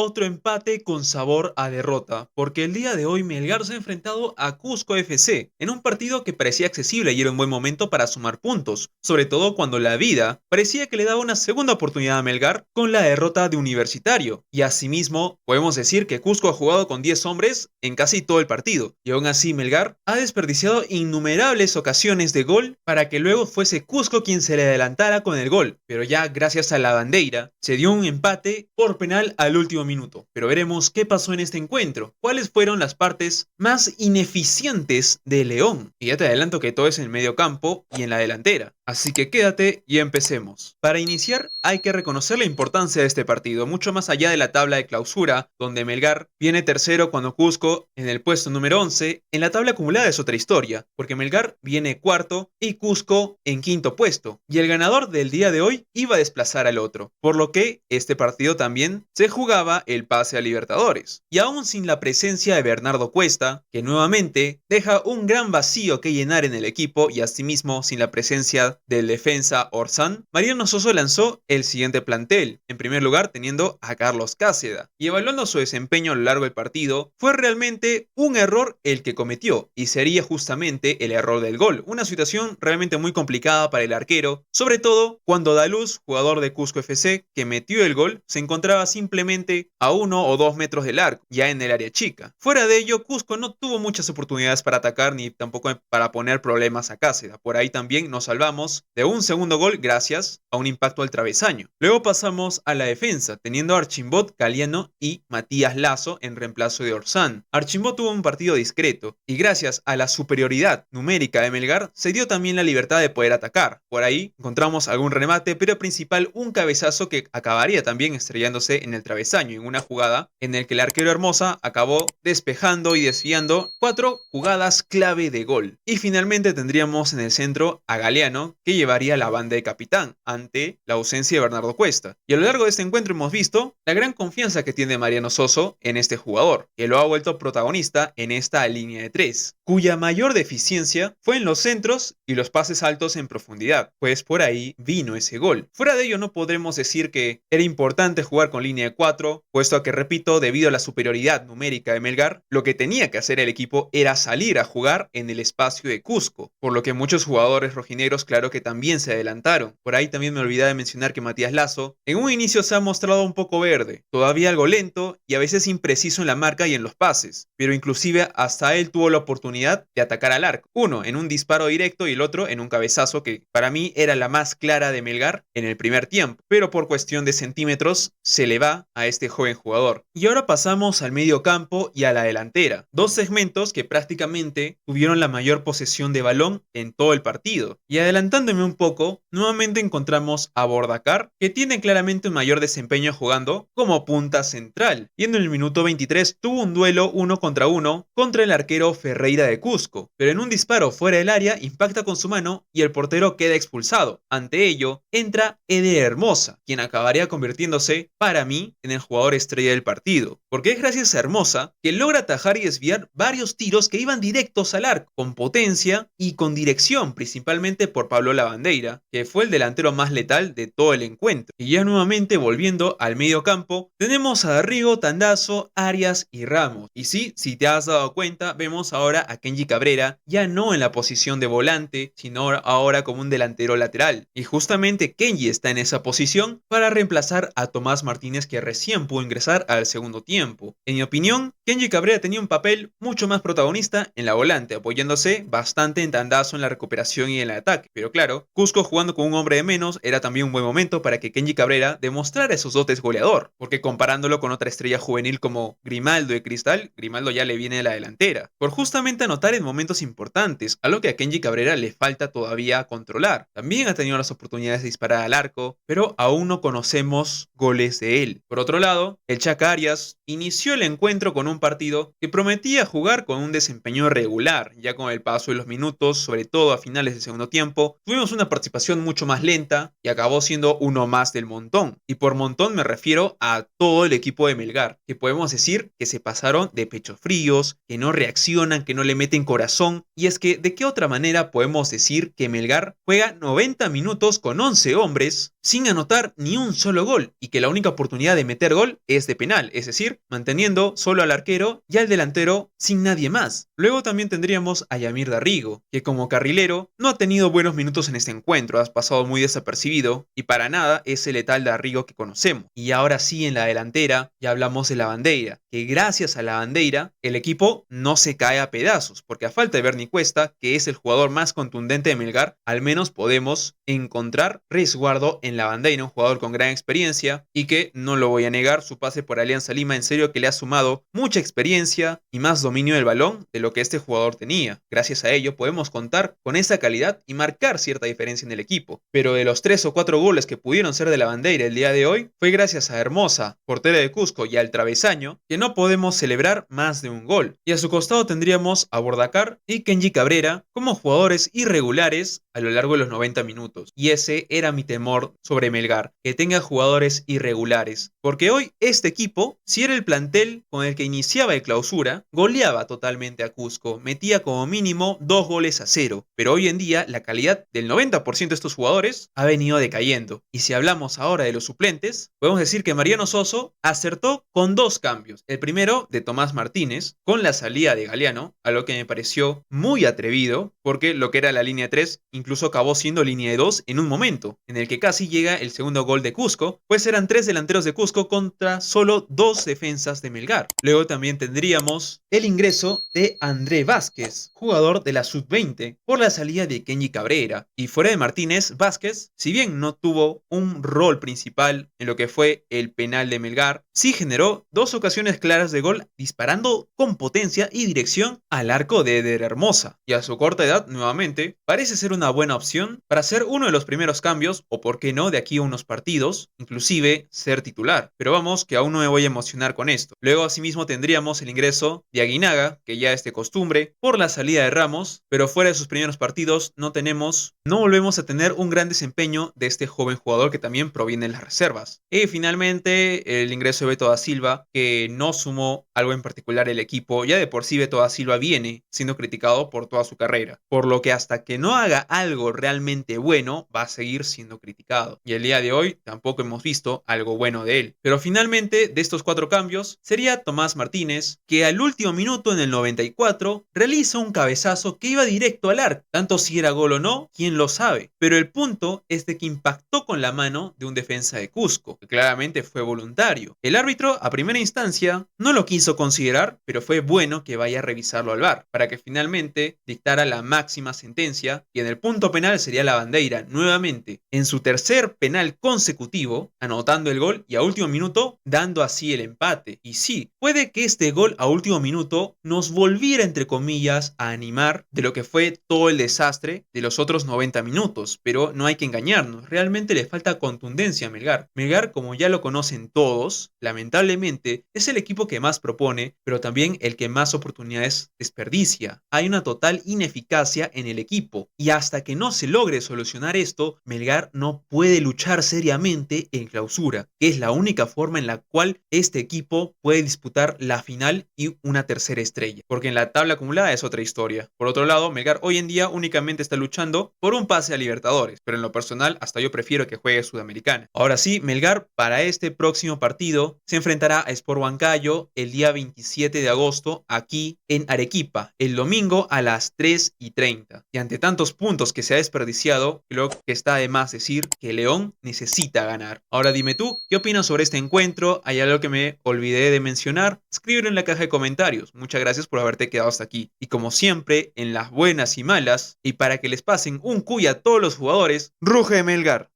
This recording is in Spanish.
Otro empate con sabor a derrota, porque el día de hoy Melgar se ha enfrentado a Cusco FC, en un partido que parecía accesible y era un buen momento para sumar puntos, sobre todo cuando la vida parecía que le daba una segunda oportunidad a Melgar con la derrota de Universitario. Y asimismo, podemos decir que Cusco ha jugado con 10 hombres en casi todo el partido, y aún así Melgar ha desperdiciado innumerables ocasiones de gol para que luego fuese Cusco quien se le adelantara con el gol, pero ya gracias a la bandera se dio un empate por penal al último minuto. Pero veremos qué pasó en este encuentro, cuáles fueron las partes más ineficientes de León. Y ya te adelanto que todo es en el medio campo y en la delantera. Así que quédate y empecemos. Para iniciar, hay que reconocer la importancia de este partido, mucho más allá de la tabla de clausura, donde Melgar viene tercero cuando Cusco en el puesto número 11. En la tabla acumulada es otra historia, porque Melgar viene cuarto y Cusco en quinto puesto. Y el ganador del día de hoy iba a desplazar al otro, por lo que este partido también se jugaba el pase a Libertadores. Y aún sin la presencia de Bernardo Cuesta, que nuevamente deja un gran vacío que llenar en el equipo, y asimismo sin la presencia del defensa Orsán, Mariano Soso lanzó el siguiente plantel, en primer lugar teniendo a Carlos Cáceda, y evaluando su desempeño a lo largo del partido, fue realmente un error el que cometió, y sería justamente el error del gol, una situación realmente muy complicada para el arquero, sobre todo cuando Daluz, jugador de Cusco FC, que metió el gol, se encontraba simplemente a 1 o 2 metros del arco, ya en el área chica. Fuera de ello, Cusco no tuvo muchas oportunidades para atacar ni tampoco para poner problemas a Cáceda, por ahí también nos salvamos de un segundo gol gracias a un impacto al travesaño. Luego pasamos a la defensa, teniendo a Archimbot, Galiano y Matías Lazo en reemplazo de Orsán. Archimbot tuvo un partido discreto y gracias a la superioridad numérica de Melgar se dio también la libertad de poder atacar. Por ahí encontramos algún remate, pero principal un cabezazo que acabaría también estrellándose en el travesaño en una jugada en el que el arquero Hermosa acabó despejando y desviando 4 jugadas clave de gol. Y finalmente tendríamos en el centro a Galeano, que llevaría la banda de capitán ante la ausencia de Bernardo Cuesta. Y a lo largo de este encuentro hemos visto la gran confianza que tiene Mariano Soso en este jugador, que lo ha vuelto protagonista en esta línea de 3, cuya mayor deficiencia fue en los centros y los pases altos en profundidad, pues por ahí vino ese gol. Fuera de ello no podremos decir que era importante jugar con línea de 4, puesto a que, repito, debido a la superioridad numérica de Melgar, lo que tenía que hacer el equipo era salir a jugar en el espacio de Cusco, por lo que muchos jugadores rojinegros claro que también se adelantaron. Por ahí también me olvidé de mencionar que Matías Lazo en un inicio se ha mostrado un poco verde, todavía algo lento y a veces impreciso en la marca y en los pases, pero inclusive hasta él tuvo la oportunidad de atacar al arco, uno en un disparo directo y el otro en un cabezazo que para mí era la más clara de Melgar en el primer tiempo, pero por cuestión de centímetros se le va a este joven jugador. Y ahora pasamos al medio campo y a la delantera, dos segmentos que prácticamente tuvieron la mayor posesión de balón en todo el partido. Y adelantándome un poco, nuevamente encontramos a Bordacar, que tiene claramente un mayor desempeño jugando como punta central, y en el minuto 23 tuvo un duelo 1 contra 1 contra el arquero Ferreira de Cusco, pero en un disparo fuera del área impacta con su mano y el portero queda expulsado. Ante ello, entra Eder Hermosa, quien acabaría convirtiéndose, para mí, en el jugador estrella del partido, porque es gracias a Hermosa que logra atajar y desviar varios tiros que iban directos al arco, con potencia y con dirección, principalmente por Pablo Lavandeira, que fue el delantero más letal de todo el encuentro. Y ya nuevamente volviendo al medio campo, tenemos a Rigo, Tandazo, Arias y Ramos. Y sí, si te has dado cuenta, vemos ahora a Kenji Cabrera ya no en la posición de volante, sino ahora como un delantero lateral. Y justamente Kenji está en esa posición para reemplazar a Tomás Martínez, que recién pudo ingresar al segundo tiempo. En mi opinión, Kenji Cabrera tenía un papel mucho más protagonista en la volante, apoyándose bastante en Tandazo en la recuperación y en el ataque. Pero claro, Cusco jugando con un hombre de menos era también un buen momento para que Kenji Cabrera demostrara esos dotes goleador, porque comparándolo con otra estrella juvenil como Grimaldo de Cristal, Grimaldo ya le viene de la delantera, por justamente anotar en momentos importantes, algo que a Kenji Cabrera le falta todavía controlar. También ha tenido las oportunidades de disparar al arco, pero aún no conocemos goles de él. Por otro lado, el Chaca Arias inició el encuentro con un partido que prometía jugar con un desempeño regular, ya con el paso de los minutos, sobre todo a finales del segundo tiempo, tuvimos una participación mucho más lenta y acabó siendo uno más del montón. Y por montón me refiero a todo el equipo de Melgar, que podemos decir que se pasaron de pechos fríos, que no reaccionan, que no le meten corazón. Y es que, ¿de qué otra manera podemos decir que Melgar juega 90 minutos con 11 hombres sin anotar ni un solo gol y que la única oportunidad de meter gol es de penal, es decir, manteniendo solo al arquero y al delantero sin nadie más. Luego también tendríamos a Yamir Darrigo, que como carrilero no ha tenido buenos minutos en este encuentro, ha pasado muy desapercibido y para nada es el letal Darrigo que conocemos. Y ahora sí, en la delantera ya hablamos de la Bandeira, que gracias a la Bandeira el equipo no se cae a pedazos, porque a falta de Bernie Cuesta, que es el jugador más contundente de Melgar, al menos podemos encontrar resguardo en la Bandeira, un jugador con gran experiencia y que, no lo voy a negar, su pase por Alianza Lima en serio que le ha sumado mucha experiencia y más dominio del balón de lo que este jugador tenía. Gracias a ello podemos contar con esa calidad y marcar cierta diferencia en el equipo. Pero de los 3 o 4 goles que pudieron ser de la Bandeira el día de hoy, fue gracias a Hermosa, portera de Cusco, y al travesaño, que no podemos celebrar más de un gol. Y a su costado tendríamos a Bordacar y Kenji Cabrera como jugadores irregulares a lo largo de los 90 minutos. Y ese era mi temor sobre Melgar, que tenga jugadores irregulares. Porque hoy este equipo, si era el plantel con el que iniciaba el clausura, goleaba totalmente a Cusco, metía como mínimo 2 goles a 0. Pero hoy en día la calidad del 90% de estos jugadores ha venido decayendo. Y si hablamos ahora de los suplentes, podemos decir que Mariano Soso acertó con 2 cambios. El primero de Tomás Martínez, con la salida de Galeano, a lo que me pareció muy atrevido, porque lo que era la línea 3 incluso acabó siendo línea de 2 en un momento, en el que casi llega el segundo gol de Cusco, pues eran 3 delanteros de Cusco contra solo 2 defensas de Melgar. Luego también tendríamos el ingreso de André Vázquez, jugador de la sub-20, por la salida de Kenji Cabrera. Y fuera de Martínez, Vázquez, si bien no tuvo un rol principal en lo que fue el penal de Melgar, sí generó 2 ocasiones claras de gol disparando con potencia y dirección al arco de Eder Hermosa. Y a su corta edad, nuevamente, parece ser una buena opción para ser uno de los primeros cambios, o por qué no, de aquí a unos partidos, inclusive ser titular. Pero vamos, que aún no me voy a emocionar con esto. Luego asimismo tendríamos el ingreso de Aguinaga, que ya es de costumbre, por la salida de Ramos, pero fuera de sus primeros partidos no volvemos a tener un gran desempeño de este joven jugador que también proviene de las reservas. Y finalmente el ingreso de Beto da Silva, que no sumó algo en particular el equipo. Ya de por sí Beto da Silva viene siendo criticado por toda su carrera, por lo que hasta que no haga algo realmente bueno va a seguir siendo criticado. Y el día de hoy tampoco hemos visto algo bueno de él. Pero finalmente de estos 4 cambios sería Tomás Martínez, que al último minuto en el 94 realiza un cabezazo que iba directo al arco. Tanto si era gol o no, quién lo sabe. Pero el punto es de que impactó con la mano de un defensa de Cusco, que claramente fue voluntario. El árbitro a primera instancia no lo quiso considerar, pero fue bueno que vaya a revisarlo al VAR, para que finalmente dictara la máxima sentencia, y en el punto penal sería la Bandeira nuevamente en su tercer penal consecutivo, anotando el gol y a último minuto dando así el empate. Y sí, puede que este gol a último minuto nos volviera entre comillas a animar de lo que fue todo el desastre de los otros 90 minutos, pero no hay que engañarnos, realmente le falta contundencia a Melgar. Melgar, como ya lo conocen todos, lamentablemente es el equipo que más propone, pero también el que más oportunidades desperdicia. Hay una total ineficacia en el equipo y hasta que no se logre solucionar esto, Melgar no puede luchar seriamente en clausura, que es la única forma en la cual este equipo puede disputar la final y una tercera estrella, porque en la tabla acumulada es otra historia. Por otro lado, Melgar hoy en día únicamente está luchando por un pase a Libertadores, pero en lo personal hasta yo prefiero que juegue Sudamericana. Ahora sí, Melgar para este próximo partido se enfrentará a Sport Huancayo el día 27 de agosto aquí en Arequipa, el domingo a las 3:30. Y ante tantos puntos que se ha desperdiciado, creo que está de más decir que León necesita ganar. Ahora dime tú, ¿qué opinas sobre este encuentro? ¿Hay algo que me olvidé de mencionar? Escríbelo en la caja de comentarios. Muchas gracias por haberte quedado hasta aquí. Y como siempre, en las buenas y malas, y para que les pasen un cuy a todos los jugadores, ruge Melgar.